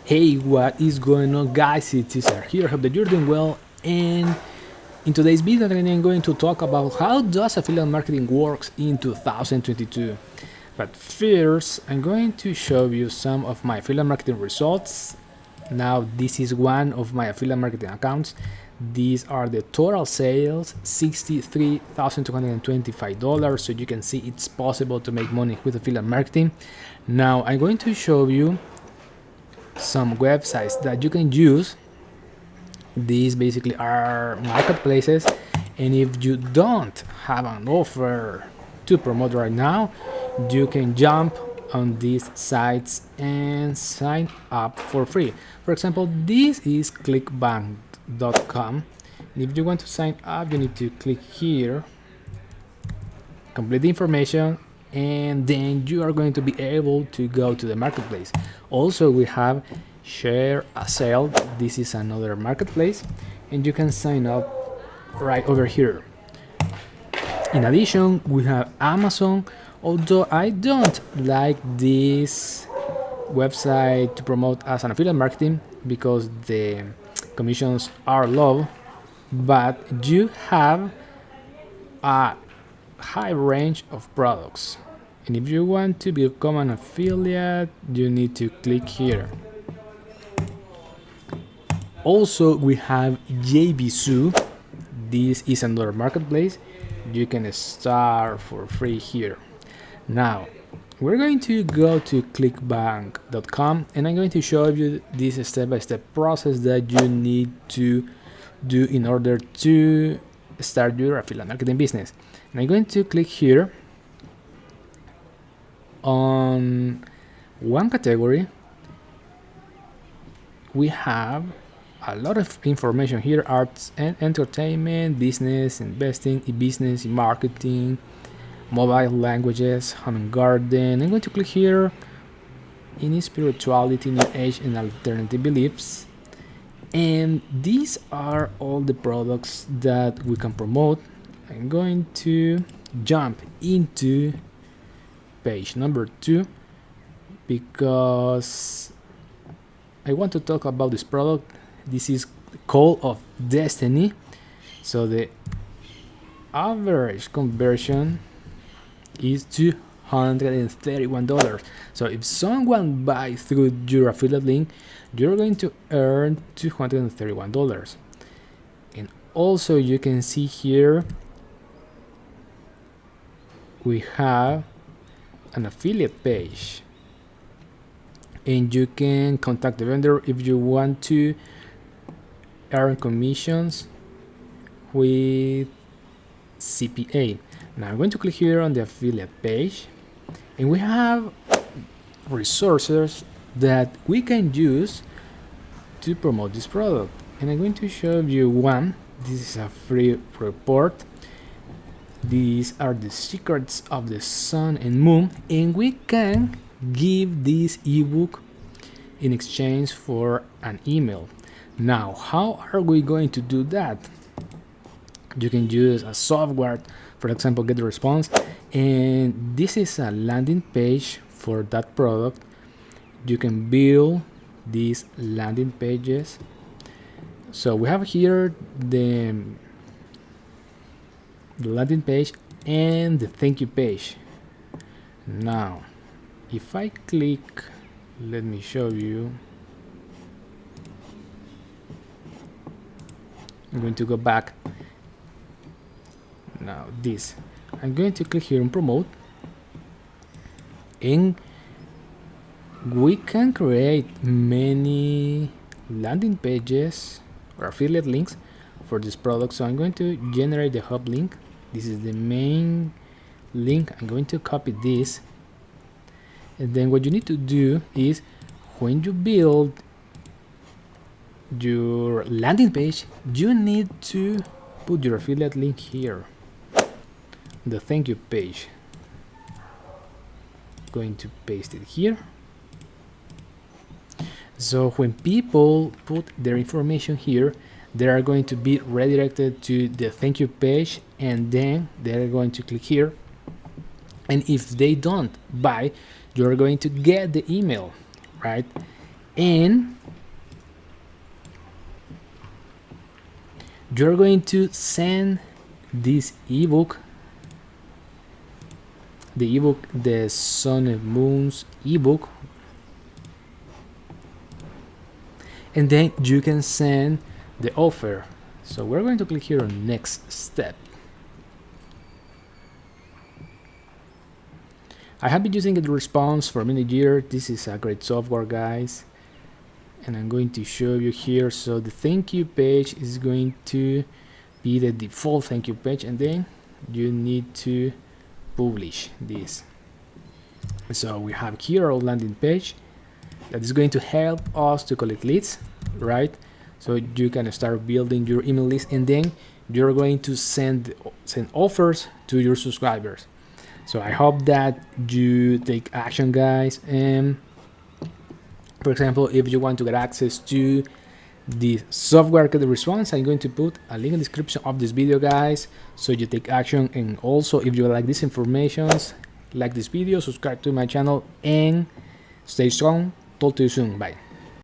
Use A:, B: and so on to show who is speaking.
A: Hey, what is going on, guys? It's Cesar here. Hope that you're doing well. And in today's video, I'm going to talk about how does affiliate marketing works in 2022. But first, I'm going to show you some of my affiliate marketing results. Now, this is one of my affiliate marketing accounts. These are the total sales, $63,225. So you can see it's possible to make money with affiliate marketing. Now, I'm going to show you some websites that you can use. These basically are marketplaces, and if you don't have an offer to promote right now, you can jump on these sites and sign up for free. For example, this is clickbank.com, and if you want to sign up, you need to click here, complete the information, and then you are going to be able to go to the marketplace. Also, we have Shareasale. This is another marketplace, and you can sign up right over here. In addition, we have Amazon, although I don't like this website to promote as an affiliate marketing because the commissions are low, but you have a high range of products. And if you want to become an affiliate, you need to click here. Also, we have Jvzoo. This is another marketplace. You can start for free here. Now, we're going to go to clickbank.com, and I'm going to show you this step-by-step process that you need to do in order to start your affiliate marketing business. And I'm going to click here on one category. We have a lot of information here: arts and entertainment, business, investing, e-business, marketing, mobile languages, home and garden. I'm going to click here in spirituality, new age, and alternative beliefs. And these are all the products that we can promote. I'm going to jump into page number 2 because I want to talk about this product. This is Call of Destiny. So the average conversion is $231. So if someone buys through your affiliate link, you're going to earn $231. And also you can see here we have an affiliate page, and you can contact the vendor if you want to earn commissions with CPA. Now I'm going to click here on the affiliate page, and we have resources that we can use to promote this product. And I'm going to show you one. This is a free report. These are the secrets of the sun and moon, and we can give this ebook in exchange for an email. Now, how are we going to do that? You can use a software, for example, GetResponse, and this is a landing page for that product. You can build these landing pages. So we have here the landing page and the thank you page. Now, if I click, let me show you. I'm going to go back. Now this, I'm going to click here on promote, and we can create many landing pages or affiliate links for this product. So I'm going to generate the hub link. This is the main link. I'm going to copy this, and then what you need to do is when you build your landing page, you need to put your affiliate link here, the thank you page. Going to paste it here. So when people put their information here, they are going to be redirected to the thank you page, and then they're going to click here. And if they don't buy, you're going to get the email, right? And you're going to send this ebook, the Sun and Moons ebook, and then you can send the offer. So we're going to click here on next step. I have been using GetResponse for many years. This is a great software, guys, and I'm going to show you here. So the thank you page is going to be the default thank you page, and then you need to publish this. So we have here our landing page that is going to help us to collect leads, right? So you can start building your email list, and then you're going to send offers to your subscribers. So I hope that you take action, guys. And for example, if you want to get access to the software GetResponse, I'm going to put a link in the description of this video, guys, so you take action. And also, if you like this information, like this video, subscribe to my channel, and stay strong. Talk to you soon. Bye.